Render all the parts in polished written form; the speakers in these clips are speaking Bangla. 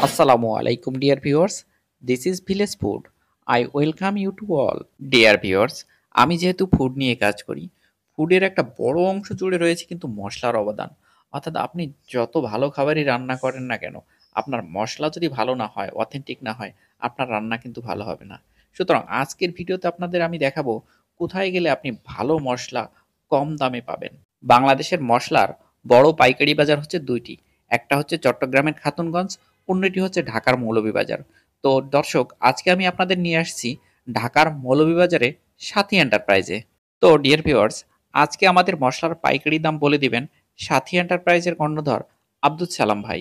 Assalamu alaikum dear viewers. This is Village Food. I welcome you to all. Dear viewers, আমি যেহেতু ফুড নিয়ে কাজ করি, ফুডের একটা বড় অংশ জুড়ে রয়েছে কিন্তু মশলার অবদান। অর্থাৎ আপনি যত ভালো খাবারই রান্না করেন না কেন, আপনার মশলা যদি ভালো না হয়, অথেন্টিক না হয়, আপনার রান্না কিন্তু ভালো হবে না। সুতরাং আজকের ভিডিওতে আপনাদের আমি দেখাবো কোথায় গেলে আপনি ভালো মশলা কম দামে পাবেন। বাংলাদেশের মশলার বড় পাইকারি বাজার হচ্ছে দুইটি। একটা হচ্ছে চট্টগ্রামের খাতুনগঞ্জ, অন্যটি হচ্ছে ঢাকার মৌলভীবাজার। তো দর্শক, আজকে আমি আপনাদের নিয়ে আসছি ঢাকার মৌলভীবাজারে সাথী এন্টারপ্রাইজে। তো ডিয়ার ভিউয়ার্স, আজকে আমাদের মশলার পাইকারি দাম বলে দিবেন সাথী এন্টারপ্রাইজের কর্ণধর আব্দুল সালাম ভাই।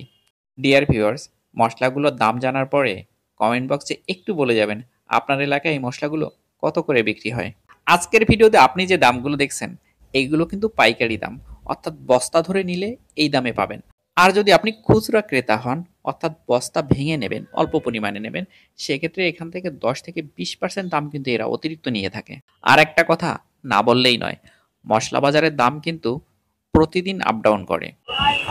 ডিয়ার ভিউয়ার্স, মশলাগুলোর দাম জানার পরে কমেন্ট বক্সে একটু বলে যাবেন আপনার এলাকায় এই মশলাগুলো কত করে বিক্রি হয়। আজকের ভিডিওতে আপনি যে দামগুলো দেখছেন এইগুলো কিন্তু পাইকারি দাম, অর্থাৎ বস্তা ধরে নিলে এই দামে পাবেন। আর যদি আপনি খুচরা ক্রেতা হন, অর্থাৎ বস্তা ভেঙে নেবেন, অল্প পরিমাণে নেবেন, সেক্ষেত্রে এখান থেকে 10 থেকে 20% দাম কিন্তু এরা অতিরিক্ত নিয়ে থাকে। আর একটা কথা না বললেই নয়, মশলা বাজারের দাম কিন্তু প্রতিদিন আপ ডাউন করে।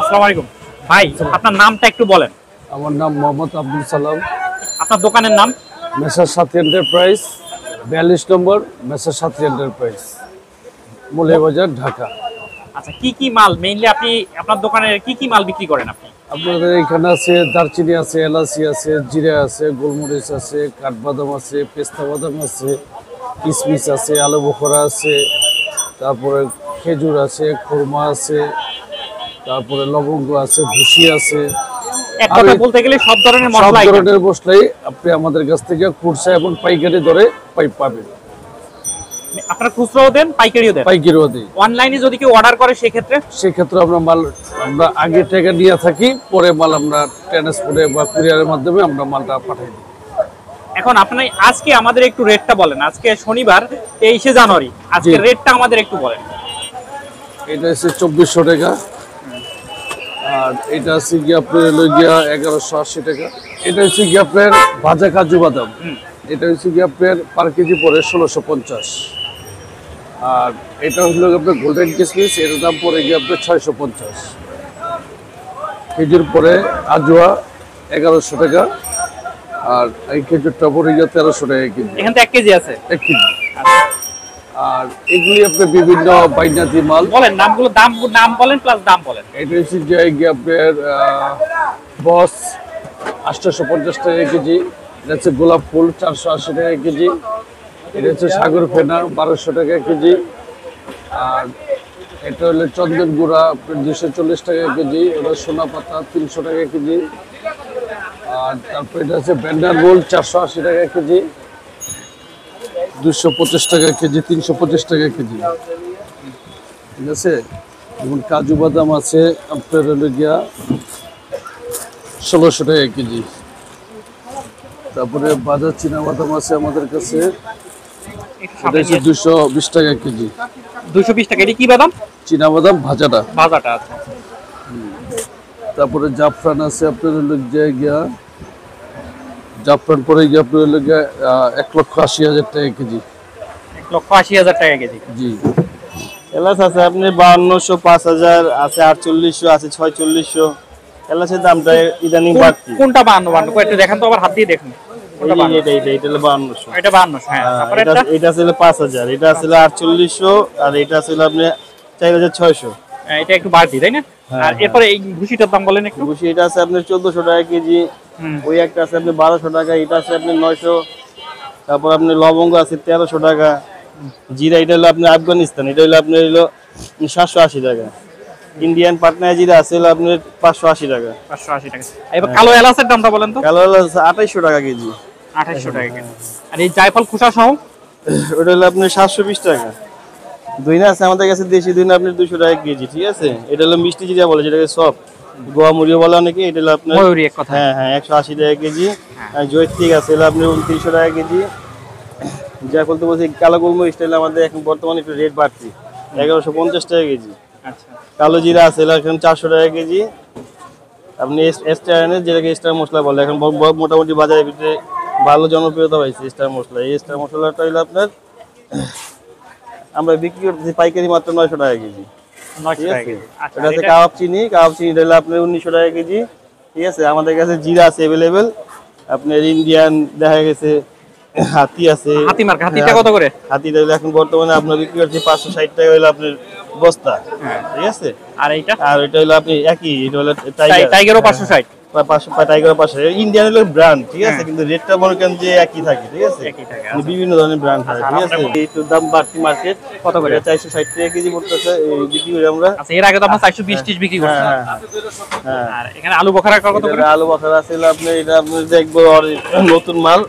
আসসালামু আলাইকুম ভাই, আপনার নামটা একটু বলেন। আমার নাম মোহাম্মদ আব্দুল সালাম। আপনার দোকানের নাম? মেসার সাথী এন্টারপ্রাইজ, 42 নম্বর মেসার সাথী এন্টারপ্রাইজ, মৌলভীবাজার, ঢাকা। আচ্ছা, কি কি মাল মেইনলি আপনি আপনার দোকানে কি কি মাল বিক্রি করেন আপনি? আপনাদের এখানে আছে দারচিনি আছে, এলাচি আছে, জিরা আছে, গোলমরিচ আছে, কাঠবাদাম আছে, পেস্তা বাদাম আছে, কিশমিশ আছে, আলু বোখরা আছে, তারপরে খেজুর আছে, খুরমা আছে, তারপরে লবঙ্গ আছে, ভুসি আছে। এক কথা বলতে গেলে সব ধরনের মশলা, সব ধরনের মশলাই আপনি আমাদের কাছ থেকে খুচরা এবং পাইকারি দরে পাবেন। আপনারা খুচরাও দেন, পাইকারিও দেন? পাইকারিও দিই। অনলাইনে যদি কেউ অর্ডার করে সেক্ষেত্রে আমরা আগে টাকা নিয়ে থাকি, পরে মাল আমরা ট্রান্সপোর্টে বা কুরিয়ারের মাধ্যমে আমরা মালটা পাঠাই দিই। এখন আপনি আজকে আমাদের একটু রেটটা বলেন। আজকে শনিবার 23শে জানুয়ারি, আজকে রেটটা আমাদের একটু বলেন। এটা হচ্ছে 2400 টাকা, আর এটা হচ্ছে গিয়ে আপনার 1180 টাকা। এটা হচ্ছে গিয়ে আপনার ভাজা কাজু বাদাম, এটা হচ্ছে গিয়ে আপনার পার কেজি পরে 1650। আর এটা হলো আপনার গোল্ডেন কিশমিশ, এর দাম পরে গিয়ে আপনার 650 কেজির। পরে আজোয়া 1100 টাকা, আর এই খেজুরটা পরে গিয়ে 1300 টাকা কেজি। এখান থেকে 1 কেজি আছে? 1 কেজি। আর এগুলি আপনার বিভিন্ন বাইনাতি মাল। বলেন নামগুলো, নাম বলেন প্লাস দাম বলেন। এটা হচ্ছে গিয়ে আপনার বস 850 টাকা কেজি। এটা হচ্ছে গোলাপ ফুল 480 টাকা কেজি। এটা হচ্ছে সাগর ফেনা 1200 টাকা কেজি। আর এটা হলো চন্দন গুঁড়া 240 টাকা কেজি। এটা সোনা পাতা 300 টাকা কেজি। আর তারপর এটা হচ্ছে ব্যান্ডার রোল 480 টাকা কেজি, 250 টাকা কেজি, 350 টাকা কেজি। ঠিক আছে। এবং কাজু বাদাম আছে আপনার হলো গিয়া 1600 টাকা কেজি। তারপরে বাজার চীনা বাদাম আছে আমাদের কাছে, এটা হচ্ছে 220 টাকা কেজি। 220 টাকা। এটা কি বাদাম? চীনা বাদাম ভাজাটা। আচ্ছা। তারপরে জাফরান আছে আপনার হলো গিয়া, জাফরান পরে গিয়ে আপনার হলো গিয়া 1,80,000 টাকা কেজি। 1,80,000 টাকা কেজি। জি। এলাচ আছে আপনি 5200, 5000 আছে, 4800 আছে, 4600। এলাচের দামটা ইদানিং বাড়তি। কোনটা 52? একটু দেখান তো, আবার হাত দিয়ে দেখুন। এটা হলো 5200। এটা 5200। হ্যাঁ, তারপরে এটা ছিল 5000, এটা ছিল 4800, আর এটা ছিল আপনি 4600। এটা একটু বাড়তি, তাই না? আর এরপরে এই ভুসিটার দাম বলেন একটু। ভুসি এটা আছে আপনার 1400 টাকা কেজি। ওই একটা আছে আপনি 1200 টাকা, এটা আছে আপনি 900। তারপর আপনি লবঙ্গ আছে 1300 টাকা। জিরা এটা হলো আপনি আফগানিস্তান, এটা হলো আপনার হলো 780 টাকা। ইন্ডিয়ান পাটনা জিরা আছে হলো আপনার 580 টাকা। 580 টাকা। এবার কালো এলাচের দামটা বলেন তো। কালো এলাচ 2800 টাকা কেজি। 2800 টাকা কেজি। আর এই জায়ফল খোসা সহ ওটা হলো আপনার 720 টাকা। দইনা আছে আমাদের কাছে, দেশি দইনা আপনার 200 টাকা কেজি। ঠিক আছে। এটা হলো মিষ্টি জিরা বলে, যেটাকে সব গোয়া মুড়িও বলে অনেকে। এটা হলো আপনার ময়ূরী, এক কথা। হ্যাঁ, 180 টাকা কেজি। আর জয়ত্রিক আছে হলো আপনার 2900 টাকা কেজি। জায়ফল তো বলছি, কালো গোলমরিচ হলো আমাদের এখন বর্তমানে একটু রেট বাড়তি, 1150 টাকা কেজি। আচ্ছা। কালো জিরা আছে এখন 400 টাকা কেজি। আপনি স্টার, যেটাকে স্টার মশলা বলে, এখন মোটামুটি বাজারের ভিতরে ভালো জনপ্রিয়তা পাইছে স্টার মশলা। এই স্টার মশলাটা হলো আপনার আমরা বিক্রি করতেছি পাইকারি মাত্র 900 টাকা কেজি। 900 ঠিক টাকা আছে কেজি। আচ্ছা, এটা আছে এটা- কাবাব চিনি এটা হলো আপনার 1900 টাকা কেজি। ঠিক আছে, আমাদের কাছে জিরা আছে অ্যাভেলেবেল, আপনার ইন্ডিয়ান দেখা গেছে, হাতি আছে। হাতি মার্কা, হাতিটা কত করে? হাতিটা হলো এখন বর্তমানে আপনার বিক্রি করছে 560 টাকা হলো আপনার বস্তা। ঠিক আছে, আর এইটা আর এটা হলো আপনি একই, এটা হলো টাইগার, টাইগারও 560। 500 টাইগার 500। ইন্ডিয়ান হলো ব্র্যান্ড, ঠিক আছে, কিন্তু রেটটা মনে করেন যে একই থাকে। ঠিক আছে, একই থাকে, কিন্তু বিভিন্ন ধরনের ব্র্যান্ড থাকে। ঠিক আছে, একটু দাম বাড়তি মার্কেট। কত করে? 460 টাকা কেজি পড়তেছে, এই বিক্রি করি আমরা। আচ্ছা, এর আগে তো আমরা 420 বিক্রি করছি। হ্যাঁ, হ্যাঁ। আর এখানে আলু বখারা কত করে? এটা আলু বখারা আছে হলো আপনার, এটা আপনার যে একবার নতুন মাল,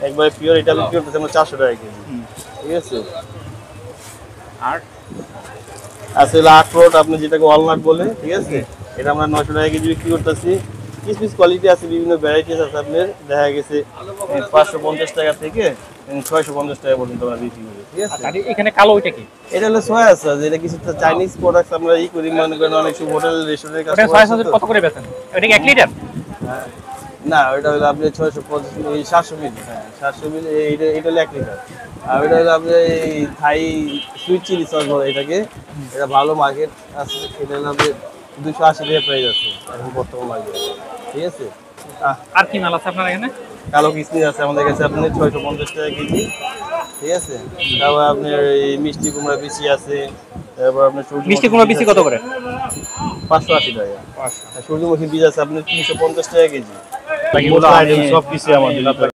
একবার পিওর, এটা বিক্রি করতেছে আমরা 400 টাকা কেজি। ঠিক আছে, আর আছে হলো আখরোট, আপনি যেটাকে ওয়ালনাট বলে। ঠিক আছে, এটা আমরা 900 টাকা কেজি বিক্রি করতেছি। কিসমিস কোয়ালিটি আছে, বিভিন্ন ভ্যারাইটিস আছে আপনার, দেখা গেছে 550 টাকা থেকে 650 টাকা পর্যন্ত আমরা বিক্রি করি। ঠিক আছে, আর এখানে কালো ওইটা কি? এটা হলো সয়া সস, এটা কিছু চাইনিজ প্রোডাক্টস আমরা করি, মনে করেন অনেক সব হোটেল রেস্টুরেন্টের ওটা কাছে। সয়া সস কত করে বেচেন? এটা কি 1 লিটার? না, ওটা হলো আপনি 650, 700 মিলি। হ্যাঁ, 700 মিলি, এটা হলো 1 লিটার। আর ওটা হলো আপনার এই থাই সুইট চিলি সস বলে এটাকে, এটা ভালো মার্কেট আছে। এটা হলো আপনার 280 টাকা প্রাইস আছে এখন বর্তমান মার্কেটে। ঠিক আছে, আর কি মাল আছে আপনার এখানে? কালো কিসমিস আছে আমাদের কাছে আপনার 650 টাকা কেজি। ঠিক আছে, তারপর আপনার এই মিষ্টি কুমড়া বিচি আছে, তারপর আপনার মিষ্টি কুমড়া বিচি কত করে? 580 টাকা। আর সূর্যমুখী বীজ আছে আপনার 350 টাকা কেজি। এগুলো আমি- সব কিছু আমাদের